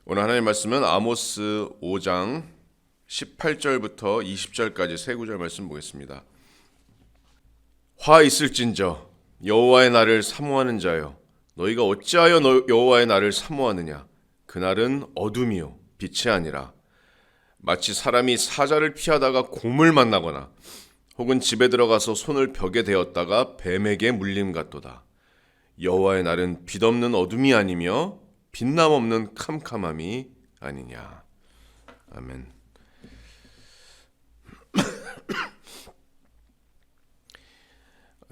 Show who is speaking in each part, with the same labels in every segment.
Speaker 1: 오늘 하나님 말씀은 아모스 5장 18절부터 20절까지 세 구절 말씀 보겠습니다. 화 있을진저 여호와의 날을 사모하는 자여, 너희가 어찌하여 여호와의 날을 사모하느냐? 그날은 어둠이요 빛이 아니라 마치 사람이 사자를 피하다가 곰을 만나거나 혹은 집에 들어가서 손을 벽에 대었다가 뱀에게 물림 같도다. 여호와의 날은 빛없는 어둠이 아니며 빛남 없는 캄캄함이 아니냐. 아멘.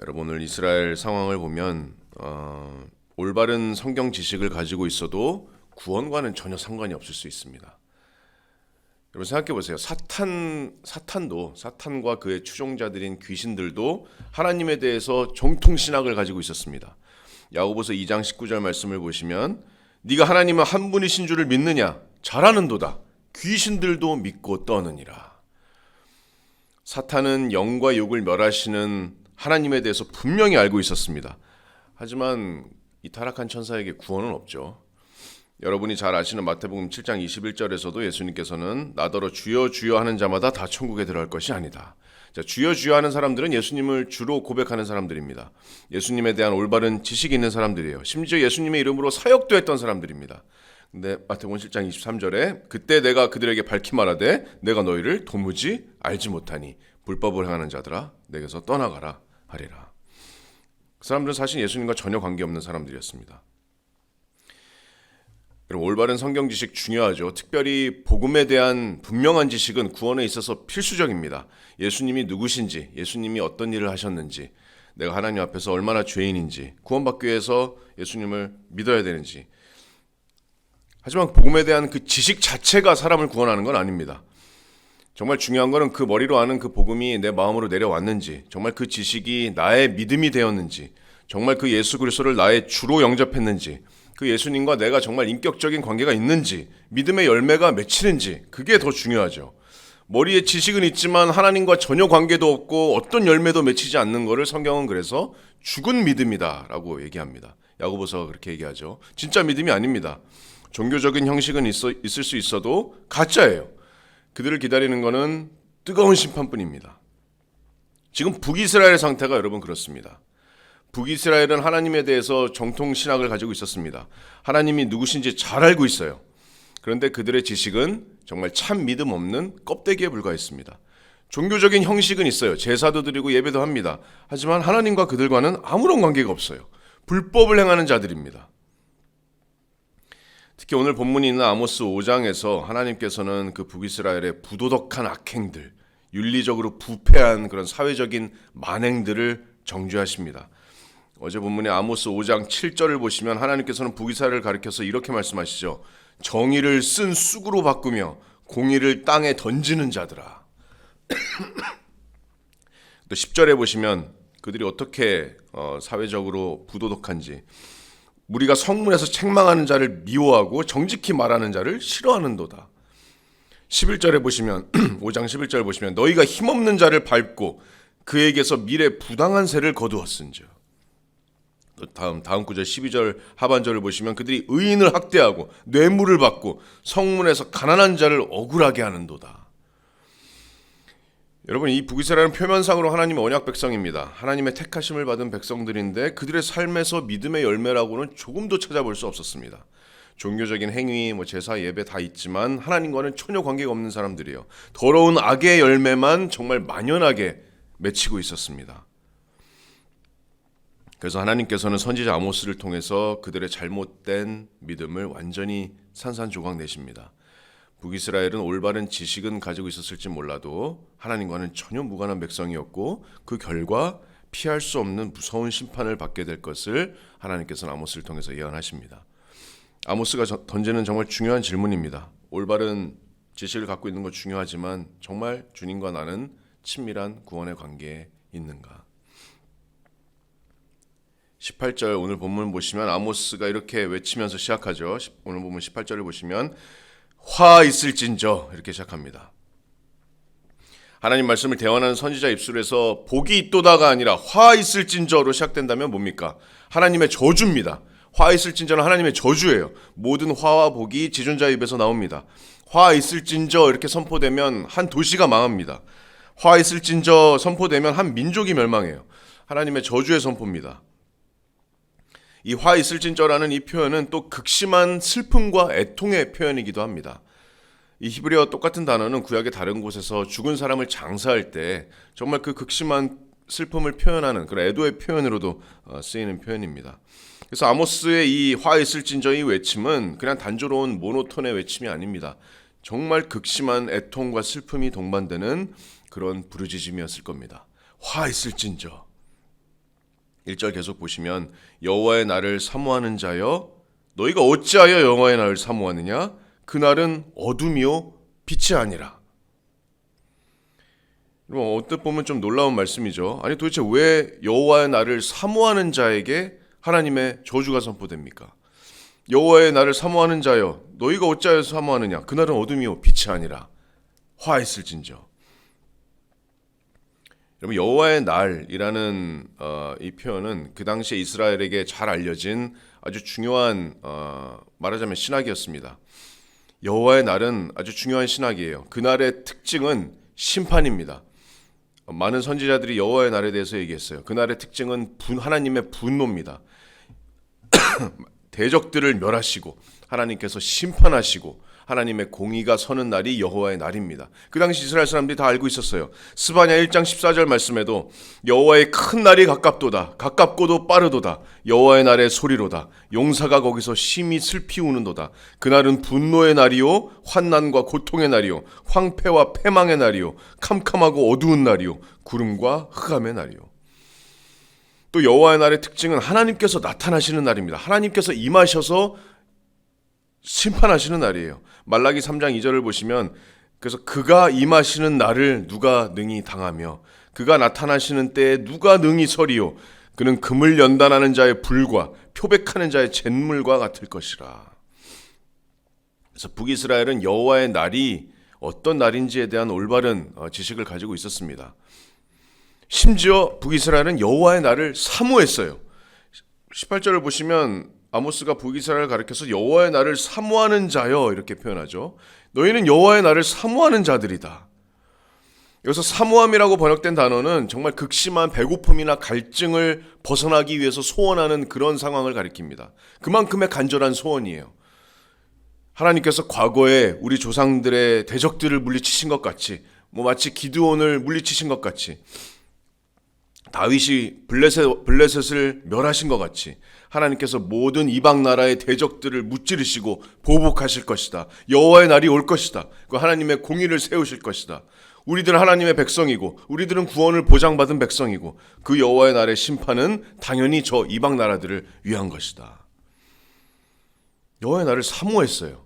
Speaker 1: 여러분, 오늘 이스라엘 상황을 보면 올바른 성경 지식을 가지고 있어도 구원과는 전혀 상관이 없을 수 있습니다. 여러분 생각해 보세요. 사탄과 그의 추종자들인 귀신들도 하나님에 대해서 정통 신학을 가지고 있었습니다. 야고보서 2장 19절 말씀을 보시면 네가 하나님은 한 분이신 줄을 믿느냐? 잘하는도다. 귀신들도 믿고 떠느니라. 사탄은 영과 육을 멸하시는 하나님에 대해서 분명히 알고 있었습니다. 하지만 이 타락한 천사에게 구원은 없죠. 여러분이 잘 아시는 마태복음 7장 21절에서도 예수님께서는 나더러 주여 주여 하는 자마다 다 천국에 들어갈 것이 아니다. 자, 주여 주여 하는 사람들은 예수님을 주로 고백하는 사람들입니다. 예수님에 대한 올바른 지식이 있는 사람들이에요. 심지어 예수님의 이름으로 사역도 했던 사람들입니다. 근데 마태복음 7장 23절에 그때 내가 그들에게 밝히 말하되 내가 너희를 도무지 알지 못하니 불법을 행하는 자들아 내게서 떠나가라 하리라. 그 사람들은 사실 예수님과 전혀 관계없는 사람들이었습니다. 여러분, 올바른 성경 지식 중요하죠. 특별히 복음에 대한 분명한 지식은 구원에 있어서 필수적입니다. 예수님이 누구신지, 예수님이 어떤 일을 하셨는지, 내가 하나님 앞에서 얼마나 죄인인지, 구원받기 위해서 예수님을 믿어야 되는지. 하지만 복음에 대한 그 지식 자체가 사람을 구원하는 건 아닙니다. 정말 중요한 것은 그 머리로 아는 그 복음이 내 마음으로 내려왔는지, 정말 그 지식이 나의 믿음이 되었는지, 정말 그 예수 그리스도를 나의 주로 영접했는지, 그 예수님과 내가 정말 인격적인 관계가 있는지, 믿음의 열매가 맺히는지, 그게 더 중요하죠. 머리에 지식은 있지만 하나님과 전혀 관계도 없고 어떤 열매도 맺히지 않는 것을 성경은 그래서 죽은 믿음이다라고 얘기합니다. 야고보서가 그렇게 얘기하죠. 진짜 믿음이 아닙니다. 종교적인 형식은 있을 수 있어도 가짜예요. 그들을 기다리는 것은 뜨거운 심판뿐입니다. 지금 북이스라엘의 상태가 여러분 그렇습니다. 북이스라엘은 하나님에 대해서 정통 신학을 가지고 있었습니다. 하나님이 누구신지 잘 알고 있어요. 그런데 그들의 지식은 정말 참 믿음 없는 껍데기에 불과했습니다. 종교적인 형식은 있어요. 제사도 드리고 예배도 합니다. 하지만 하나님과 그들과는 아무런 관계가 없어요. 불법을 행하는 자들입니다. 특히 오늘 본문이 있는 아모스 5장에서 하나님께서는 그 북이스라엘의 부도덕한 악행들, 윤리적으로 부패한 그런 사회적인 만행들을 정죄하십니다. 어제 본문의 아모스 5장 7절을 보시면 하나님께서는 북이스라엘을 가리켜서 이렇게 말씀하시죠. 정의를 쓴 쑥으로 바꾸며 공의를 땅에 던지는 자들아. 또 10절에 보시면 그들이 어떻게 사회적으로 부도덕한지, 우리가 성문에서 책망하는 자를 미워하고 정직히 말하는 자를 싫어하는도다. 11절에 보시면 5장 11절 보시면 너희가 힘없는 자를 밟고 그에게서 미래 부당한 세를 거두었은즉. 다음 구절 12절 하반절을 보시면 그들이 의인을 학대하고 뇌물을 받고 성문에서 가난한 자를 억울하게 하는도다. 여러분, 이 북이스라엘은 표면상으로 하나님의 언약 백성입니다. 하나님의 택하심을 받은 백성들인데 그들의 삶에서 믿음의 열매라고는 조금도 찾아볼 수 없었습니다. 종교적인 행위, 제사, 예배 다 있지만 하나님과는 전혀 관계가 없는 사람들이에요. 더러운 악의 열매만 정말 만연하게 맺히고 있었습니다. 그래서 하나님께서는 선지자 아모스를 통해서 그들의 잘못된 믿음을 완전히 산산조각 내십니다. 북이스라엘은 올바른 지식은 가지고 있었을지 몰라도 하나님과는 전혀 무관한 백성이었고 그 결과 피할 수 없는 무서운 심판을 받게 될 것을 하나님께서는 아모스를 통해서 예언하십니다. 아모스가 던지는 정말 중요한 질문입니다. 올바른 지식을 갖고 있는 것 중요하지만 정말 주님과 나는 친밀한 구원의 관계에 있는가? 18절 오늘 본문 보시면 아모스가 이렇게 외치면서 시작하죠. 오늘 본문 18절을 보시면 화 있을진저 이렇게 시작합니다. 하나님 말씀을 대언하는 선지자 입술에서 복이 있도다가 아니라 화 있을진저로 시작된다면 뭡니까? 하나님의 저주입니다. 화 있을진저는 하나님의 저주예요. 모든 화와 복이 지존자의 입에서 나옵니다. 화 있을진저 이렇게 선포되면 한 도시가 망합니다. 화 있을진저 선포되면 한 민족이 멸망해요. 하나님의 저주의 선포입니다. 이 화 있을진저라는 이 표현은 또 극심한 슬픔과 애통의 표현이기도 합니다. 이 히브리어와 똑같은 단어는 구약의 다른 곳에서 죽은 사람을 장사할 때 정말 그 극심한 슬픔을 표현하는 그런 애도의 표현으로도 쓰이는 표현입니다. 그래서 아모스의 이 화 있을진저의 외침은 그냥 단조로운 모노톤의 외침이 아닙니다. 정말 극심한 애통과 슬픔이 동반되는 그런 부르짖음이었을 겁니다. 화 있을진저. 1절 계속 보시면 여호와의 날을 사모하는 자여 너희가 어찌하여 여호와의 날을 사모하느냐 그날은 어둠이요 빛이 아니라. 어뜻 보면 좀 놀라운 말씀이죠. 아니 도대체 왜 여호와의 날을 사모하는 자에게 하나님의 저주가 선포됩니까? 여호와의 날을 사모하는 자여 너희가 어찌하여 사모하느냐 그날은 어둠이요 빛이 아니라 화 있을진저. 여러분 여호와의 날이라는 이 표현은 그 당시에 이스라엘에게 잘 알려진 아주 중요한 말하자면 신학이었습니다. 여호와의 날은 아주 중요한 신학이에요. 그날의 특징은 심판입니다. 많은 선지자들이 여호와의 날에 대해서 얘기했어요. 그날의 특징은 하나님의 분노입니다. 대적들을 멸하시고 하나님께서 심판하시고 하나님의 공의가 서는 날이 여호와의 날입니다. 그 당시 이스라엘 사람들이 다 알고 있었어요. 스바냐 1장 14절 말씀에도 여호와의 큰 날이 가깝도다. 가깝고도 빠르도다. 여호와의 날의 소리로다. 용사가 거기서 심히 슬피 우는도다. 그날은 분노의 날이요 환난과 고통의 날이요 황폐와 패망의 날이요 캄캄하고 어두운 날이요 구름과 흑암의 날이요. 또 여호와의 날의 특징은 하나님께서 나타나시는 날입니다. 하나님께서 임하셔서 심판하시는 날이에요. 말라기 3장 2절을 보시면 그래서 그가 임하시는 날을 누가 능히 당하며 그가 나타나시는 때에 누가 능히 서리요 그는 금을 연단하는 자의 불과 표백하는 자의 잿물과 같을 것이라. 그래서 북이스라엘은 여호와의 날이 어떤 날인지에 대한 올바른 지식을 가지고 있었습니다. 심지어 북이스라엘은 여호와의 날을 사모했어요. 18절을 보시면 아모스가 북이스라엘을 가리켜서 여호와의 날을 사모하는 자여 이렇게 표현하죠. 너희는 여호와의 날을 사모하는 자들이다. 여기서 사모함이라고 번역된 단어는 정말 극심한 배고픔이나 갈증을 벗어나기 위해서 소원하는 그런 상황을 가리킵니다. 그만큼의 간절한 소원이에요. 하나님께서 과거에 우리 조상들의 대적들을 물리치신 것 같이 마치 기드온을 물리치신 것 같이 다윗이 블레셋을 멸하신 것 같이 하나님께서 모든 이방 나라의 대적들을 무찌르시고 보복하실 것이다. 여호와의 날이 올 것이다. 그 하나님의 공의를 세우실 것이다. 우리들은 하나님의 백성이고 우리들은 구원을 보장받은 백성이고 그 여호와의 날의 심판은 당연히 저 이방 나라들을 위한 것이다. 여호와의 날을 사모했어요.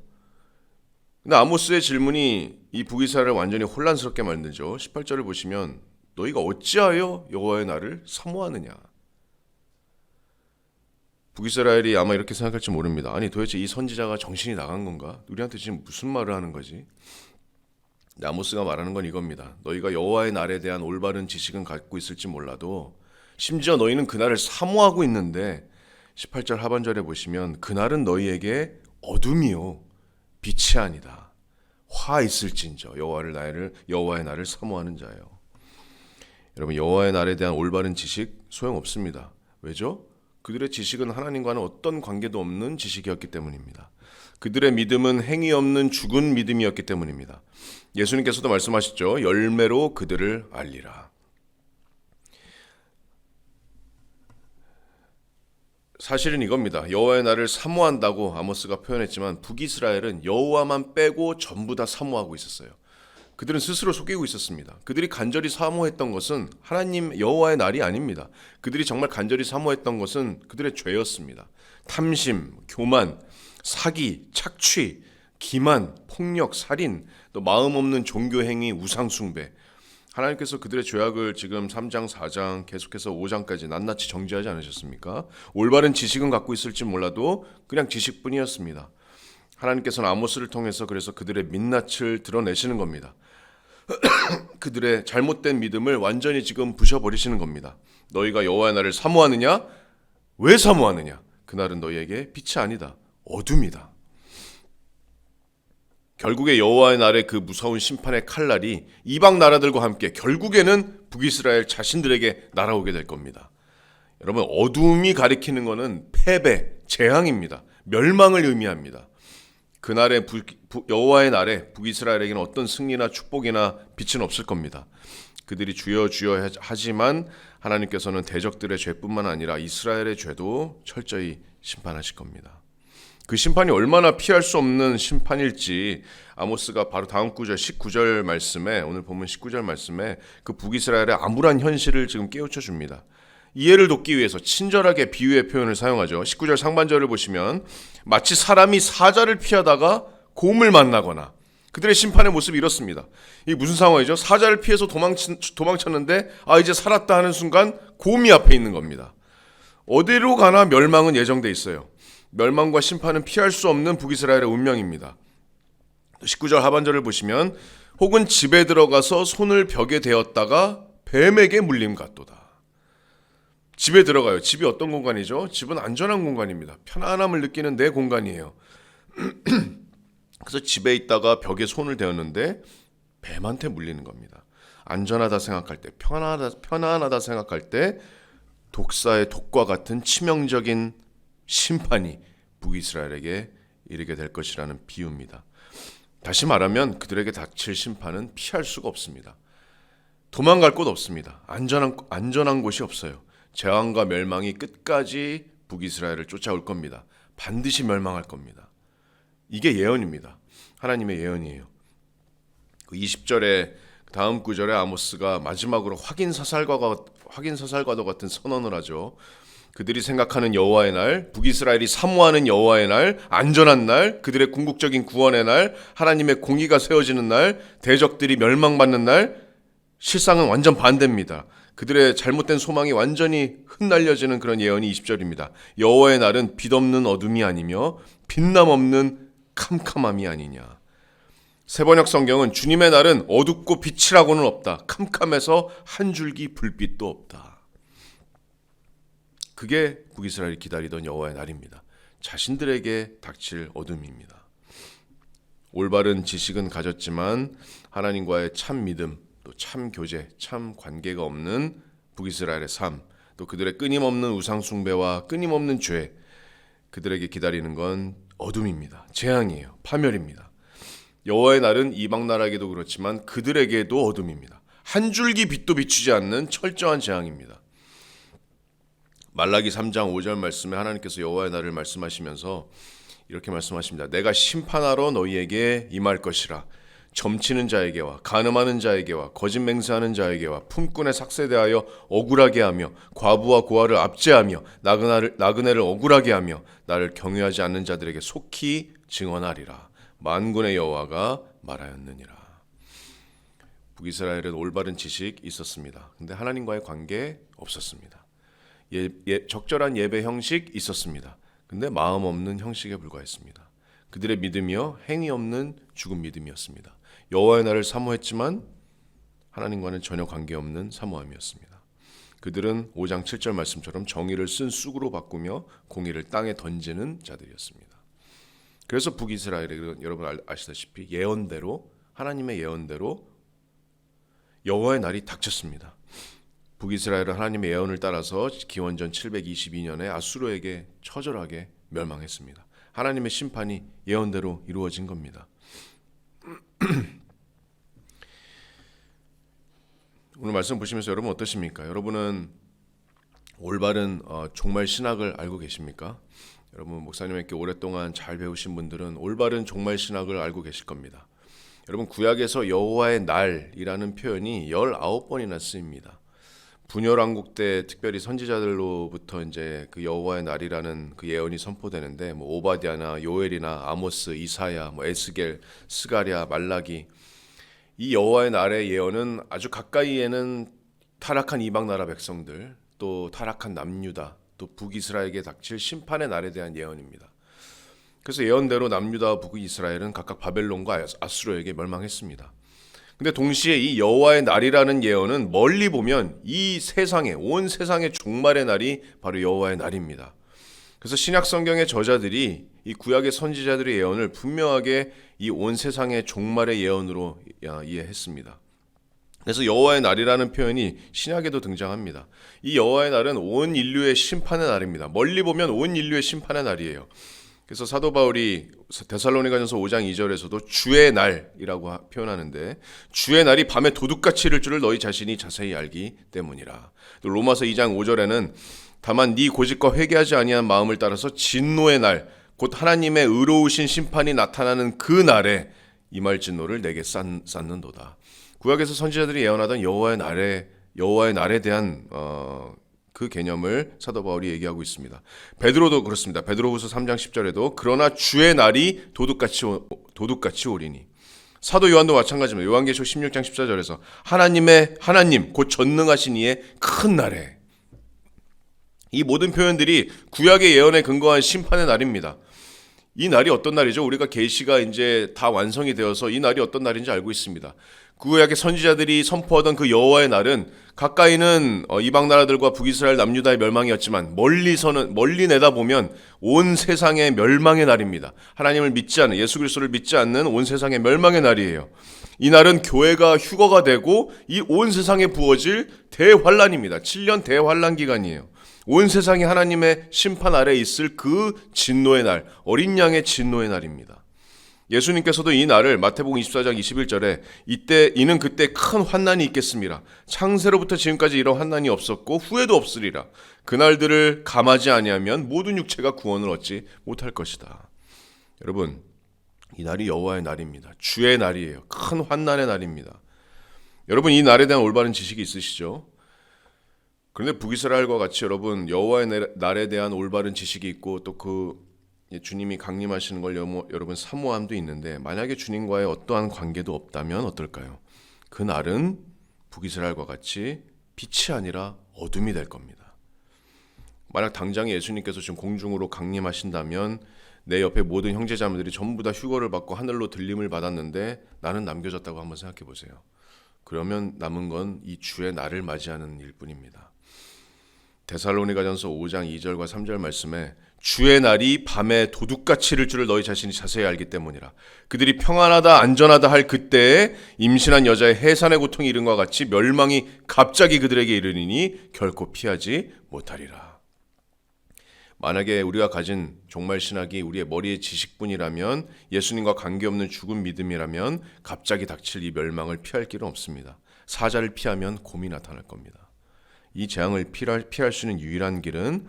Speaker 1: 근데 아모스의 질문이 이 북이스라엘을 완전히 혼란스럽게 만들죠. 18절을 보시면 너희가 어찌하여 여호와의 날을 사모하느냐. 북이스라엘이 아마 이렇게 생각할지 모릅니다. 아니 도대체 이 선지자가 정신이 나간 건가? 우리한테 지금 무슨 말을 하는 거지? 아모스가 말하는 건 이겁니다. 너희가 여호와의 날에 대한 올바른 지식은 갖고 있을지 몰라도 심지어 너희는 그날을 사모하고 있는데 18절 하반절에 보시면 그날은 너희에게 어둠이요 빛이 아니다. 화 있을진저 여호와의 날을 사모하는 자요. 여러분 여호와의 날에 대한 올바른 지식 소용없습니다. 왜죠? 그들의 지식은 하나님과는 어떤 관계도 없는 지식이었기 때문입니다. 그들의 믿음은 행위 없는 죽은 믿음이었기 때문입니다. 예수님께서도 말씀하셨죠. 열매로 그들을 알리라. 사실은 이겁니다. 여호와의 날을 사모한다고 아모스가 표현했지만 북이스라엘은 여호와만 빼고 전부 다 사모하고 있었어요. 그들은 스스로 속이고 있었습니다. 그들이 간절히 사모했던 것은 하나님 여호와의 날이 아닙니다. 그들이 정말 간절히 사모했던 것은 그들의 죄였습니다. 탐심, 교만, 사기, 착취, 기만, 폭력, 살인, 또 마음 없는 종교행위, 우상숭배. 하나님께서 그들의 죄악을 지금 3장, 4장, 계속해서 5장까지 낱낱이 정지하지 않으셨습니까? 올바른 지식은 갖고 있을지 몰라도 그냥 지식뿐이었습니다. 하나님께서는 아모스를 통해서 그래서 그들의 민낯을 드러내시는 겁니다. 그들의 잘못된 믿음을 완전히 지금 부셔버리시는 겁니다. 너희가 여호와의 날을 사모하느냐? 왜 사모하느냐? 그날은 너희에게 빛이 아니다, 어둠이다. 결국에 여호와의 날의 그 무서운 심판의 칼날이 이방 나라들과 함께 결국에는 북이스라엘 자신들에게 날아오게 될 겁니다. 여러분, 어둠이 가리키는 것은 패배, 재앙입니다. 멸망을 의미합니다. 그날의 여호와의 날에 북이스라엘에게는 어떤 승리나 축복이나 빛은 없을 겁니다. 그들이 주여 주여 하지만 하나님께서는 대적들의 죄뿐만 아니라 이스라엘의 죄도 철저히 심판하실 겁니다. 그 심판이 얼마나 피할 수 없는 심판일지 아모스가 바로 다음 구절 19절 말씀에, 오늘 본문 19절 말씀에 그 북이스라엘의 암울한 현실을 지금 깨우쳐 줍니다. 이해를 돕기 위해서 친절하게 비유의 표현을 사용하죠. 19절 상반절을 보시면 마치 사람이 사자를 피하다가 곰을 만나거나, 그들의 심판의 모습이 이렇습니다. 이게 무슨 상황이죠? 사자를 피해서 도망쳤는데 이제 살았다 하는 순간 곰이 앞에 있는 겁니다. 어디로 가나 멸망은 예정돼 있어요. 멸망과 심판은 피할 수 없는 북이스라엘의 운명입니다. 19절 하반절을 보시면 혹은 집에 들어가서 손을 벽에 대었다가 뱀에게 물림 같도다. 집에 들어가요. 집이 어떤 공간이죠? 집은 안전한 공간입니다. 편안함을 느끼는 내 공간이에요. 그래서 집에 있다가 벽에 손을 대었는데 뱀한테 물리는 겁니다. 안전하다 생각할 때, 편안하다 생각할 때 독사의 독과 같은 치명적인 심판이 북이스라엘에게 이르게 될 것이라는 비유입니다. 다시 말하면 그들에게 닥칠 심판은 피할 수가 없습니다. 도망갈 곳 없습니다. 안전한 곳이 없어요. 재앙과 멸망이 끝까지 북이스라엘을 쫓아올 겁니다. 반드시 멸망할 겁니다. 이게 예언입니다. 하나님의 예언이에요. 20절에 다음 구절에 아모스가 마지막으로 확인 사살과도 같은 선언을 하죠. 그들이 생각하는 여호와의 날, 북이스라엘이 사모하는 여호와의 날, 안전한 날, 그들의 궁극적인 구원의 날, 하나님의 공의가 세워지는 날, 대적들이 멸망받는 날, 실상은 완전 반대입니다. 그들의 잘못된 소망이 완전히 흩날려지는 그런 예언이 20절입니다. 여호와의 날은 빛없는 어둠이 아니며 빛남 없는 캄캄함이 아니냐. 세번역 성경은 주님의 날은 어둡고 빛이라고는 없다. 캄캄해서 한 줄기 불빛도 없다. 그게 북이스라엘이 기다리던 여호와의 날입니다. 자신들에게 닥칠 어둠입니다. 올바른 지식은 가졌지만 하나님과의 참 믿음, 또 참 교제, 참 관계가 없는 북이스라엘의 삶, 또 그들의 끊임없는 우상 숭배와 끊임없는 죄, 그들에게 기다리는 건 어둠입니다. 재앙이에요. 파멸입니다. 여호와의 날은 이방 나라에게도 그렇지만 그들에게도 어둠입니다. 한 줄기 빛도 비추지 않는 철저한 재앙입니다. 말라기 3장 5절 말씀에 하나님께서 여호와의 날을 말씀하시면서 이렇게 말씀하십니다. 내가 심판하러 너희에게 임할 것이라. 점치는 자에게와 간음하는 자에게와 거짓 맹세하는 자에게와 품꾼의 삭세 대하여 억울하게 하며 과부와 고아를 압제하며 나그네를 억울하게 하며 나를 경외하지 않는 자들에게 속히 증언하리라. 만군의 여호와가 말하였느니라. 북이스라엘은 올바른 지식 있었습니다. 근데 하나님과의 관계 없었습니다. 적절한 예배 형식 있었습니다. 근데 마음 없는 형식에 불과했습니다. 그들의 믿음이요 행위 없는 죽은 믿음이었습니다. 여호와의 날을 사모했지만 하나님과는 전혀 관계없는 사모함이었습니다. 그들은 5장 7절 말씀처럼 정의를 쓴 쑥으로 바꾸며 공의를 땅에 던지는 자들이었습니다. 그래서 북이스라엘은 여러분 아시다시피 예언대로, 하나님의 예언대로 여호와의 날이 닥쳤습니다. 북이스라엘은 하나님의 예언을 따라서 기원전 722년에 아수르에게 처절하게 멸망했습니다. 하나님의 심판이 예언대로 이루어진 겁니다. 오늘 말씀 보시면서 여러분 어떠십니까? 여러분은 올바른 종말 신학을 알고 계십니까? 여러분 목사님에게 오랫동안 잘 배우신 분들은 올바른 종말 신학을 알고 계실 겁니다. 여러분 구약에서 여호와의 날이라는 표현이 19번이나 쓰입니다. 분열왕국 때 특별히 선지자들로부터 이제 그 여호와의 날이라는 그 예언이 선포되는데 오바댜나 요엘이나 아모스, 이사야, 에스겔, 스가랴, 말라기, 이 여호와의 날의 예언은 아주 가까이에는 타락한 이방 나라 백성들, 또 타락한 남유다, 또 북이스라엘에게 닥칠 심판의 날에 대한 예언입니다. 그래서 예언대로 남유다와 북이스라엘은 각각 바벨론과 아수르에게 멸망했습니다. 근데 동시에 이 여호와의 날이라는 예언은 멀리 보면 이 세상의, 온 세상의 종말의 날이 바로 여호와의 날입니다. 그래서 신약 성경의 저자들이 이 구약의 선지자들의 예언을 분명하게 이 온 세상의 종말의 예언으로 이해했습니다. 그래서 여호와의 날이라는 표현이 신약에도 등장합니다. 이 여호와의 날은 온 인류의 심판의 날입니다. 멀리 보면 온 인류의 심판의 날이에요. 그래서 사도 바울이 데살로니가전서 5장 2절에서도 주의 날이라고 표현하는데, 주의 날이 밤에 도둑같이 이를 줄을 너희 자신이 자세히 알기 때문이라. 또 로마서 2장 5절에는 다만 네 고집과 회개하지 아니한 마음을 따라서 진노의 날, 곧 하나님의 의로우신 심판이 나타나는 그 날에 임할 진노를 내게 쌓는도다. 구약에서 선지자들이 예언하던 여호와의 날에 대한 그 개념을 사도 바울이 얘기하고 있습니다. 베드로도 그렇습니다. 베드로후서 3장 10절에도 그러나 주의 날이 도둑같이 오리니. 사도 요한도 마찬가지입니다. 요한계시록 16장 14절에서 하나님 곧 전능하신 이의 큰 날에. 이 모든 표현들이 구약의 예언에 근거한 심판의 날입니다. 이 날이 어떤 날이죠? 우리가 계시가 이제 다 완성이 되어서 이 날이 어떤 날인지 알고 있습니다. 구약의 선지자들이 선포하던 그 여호와의 날은 가까이는 이방 나라들과 북이스라엘 남유다의 멸망이었지만 멀리 내다보면 온 세상의 멸망의 날입니다. 하나님을 믿지 않는, 예수 그리스도를 믿지 않는 온 세상의 멸망의 날이에요. 이 날은 교회가 휴거가 되고 이 온 세상에 부어질 대환란입니다. 7년 대환란 기간이에요. 온 세상이 하나님의 심판 아래에 있을 그 진노의 날, 어린 양의 진노의 날입니다. 예수님께서도 이 날을 마태복음 24장 21절에 이는 그때 큰 환난이 있겠습니다. 창세로부터 지금까지 이런 환난이 없었고 후에도 없으리라. 그날들을 감하지 아니하면 모든 육체가 구원을 얻지 못할 것이다. 여러분, 이 날이 여호와의 날입니다. 주의 날이에요. 큰 환난의 날입니다. 여러분, 이 날에 대한 올바른 지식이 있으시죠? 그런데 북이스라엘과 같이 여러분 여호와의 날에 대한 올바른 지식이 있고 또 그 주님이 강림하시는 걸 여러분 사모함도 있는데, 만약에 주님과의 어떠한 관계도 없다면 어떨까요? 그 날은 북이스라엘과 같이 빛이 아니라 어둠이 될 겁니다. 만약 당장 예수님께서 지금 공중으로 강림하신다면 내 옆에 모든 형제자매들이 전부 다 휴거를 받고 하늘로 들림을 받았는데 나는 남겨졌다고 한번 생각해 보세요. 그러면 남은 건 이 주의 날을 맞이하는 일뿐입니다. 데살로니가전서 5장 2절과 3절 말씀에 주의 날이 밤에 도둑같이 이를 줄을 너희 자신이 자세히 알기 때문이라. 그들이 평안하다 안전하다 할 그때에 임신한 여자의 해산의 고통이 이른 것과 같이 멸망이 갑자기 그들에게 이르리니 결코 피하지 못하리라. 만약에 우리가 가진 종말 신학이 우리의 머리의 지식뿐이라면, 예수님과 관계없는 죽은 믿음이라면 갑자기 닥칠 이 멸망을 피할 길은 없습니다. 사자를 피하면 곰이 나타날 겁니다. 이 재앙을 피할 수 있는 유일한 길은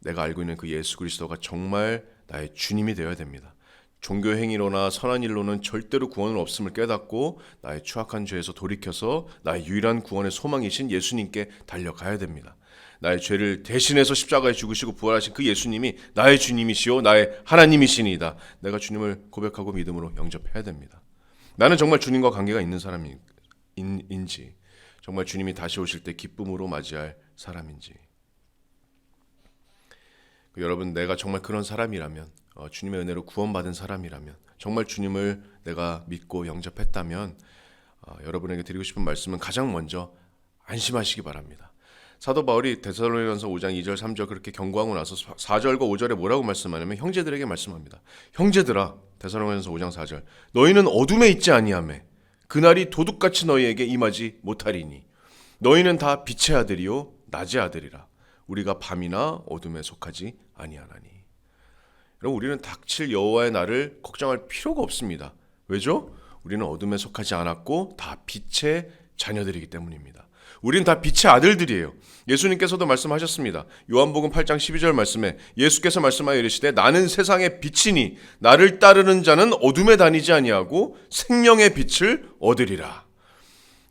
Speaker 1: 내가 알고 있는 그 예수 그리스도가 정말 나의 주님이 되어야 됩니다. 종교 행위로나 선한 일로는 절대로 구원은 없음을 깨닫고 나의 추악한 죄에서 돌이켜서 나의 유일한 구원의 소망이신 예수님께 달려가야 됩니다. 나의 죄를 대신해서 십자가에 죽으시고 부활하신 그 예수님이 나의 주님이시오 나의 하나님이시니이다. 내가 주님을 고백하고 믿음으로 영접해야 됩니다. 나는 정말 주님과 관계가 있는 사람인지, 정말 주님이 다시 오실 때 기쁨으로 맞이할 사람인지. 여러분, 내가 정말 그런 사람이라면, 주님의 은혜로 구원받은 사람이라면, 정말 주님을 내가 믿고 영접했다면 여러분에게 드리고 싶은 말씀은 가장 먼저 안심하시기 바랍니다. 사도 바울이 데살로니가전서 5장 2절 3절 그렇게 경고하고 나서 4절과 5절에 뭐라고 말씀하냐면 형제들에게 말씀합니다. 형제들아, 데살로니가전서 5장 4절, 너희는 어둠에 있지 아니하매 그날이 도둑같이 너희에게 임하지 못하리니 너희는 다 빛의 아들이요 낮의 아들이라. 우리가 밤이나 어둠에 속하지 아니하나니. 여러분, 우리는 닥칠 여호와의 날을 걱정할 필요가 없습니다. 왜죠? 우리는 어둠에 속하지 않았고 다 빛의 자녀들이기 때문입니다. 우리는 다 빛의 아들들이에요. 예수님께서도 말씀하셨습니다. 요한복음 8장 12절 말씀에 예수께서 말씀하여 이르시되 나는 세상의 빛이니 나를 따르는 자는 어둠에 다니지 아니하고 생명의 빛을 얻으리라.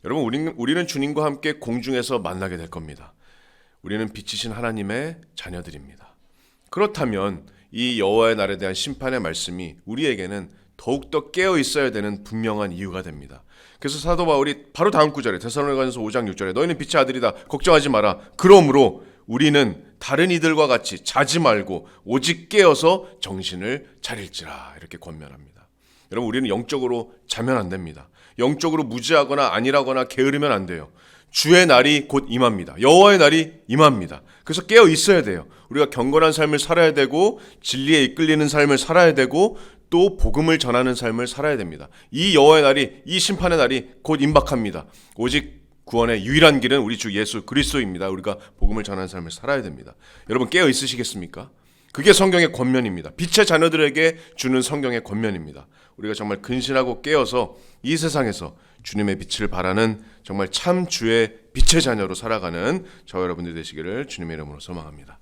Speaker 1: 여러분, 우리는 주님과 함께 공중에서 만나게 될 겁니다. 우리는 빛이신 하나님의 자녀들입니다. 그렇다면 이 여호와의 날에 대한 심판의 말씀이 우리에게는 더욱더 깨어 있어야 되는 분명한 이유가 됩니다. 그래서 사도 바울이 바로 다음 구절에 데살로니가전서 5장 6절에 너희는 빛의 아들이다 걱정하지 마라. 그러므로 우리는 다른 이들과 같이 자지 말고 오직 깨어서 정신을 차릴지라. 이렇게 권면합니다. 여러분, 우리는 영적으로 자면 안 됩니다. 영적으로 무지하거나 아니라거나 게으르면 안 돼요. 주의 날이 곧 임합니다. 여호와의 날이 임합니다. 그래서 깨어 있어야 돼요. 우리가 경건한 삶을 살아야 되고 진리에 이끌리는 삶을 살아야 되고 또 복음을 전하는 삶을 살아야 됩니다. 이 여호와의 날이, 이 심판의 날이 곧 임박합니다. 오직 구원의 유일한 길은 우리 주 예수 그리스도입니다. 우리가 복음을 전하는 삶을 살아야 됩니다. 여러분 깨어 있으시겠습니까? 그게 성경의 권면입니다. 빛의 자녀들에게 주는 성경의 권면입니다. 우리가 정말 근신하고 깨어서 이 세상에서 주님의 빛을 발하는 정말 참 주의 빛의 자녀로 살아가는 저와 여러분들 되시기를 주님의 이름으로 소망합니다.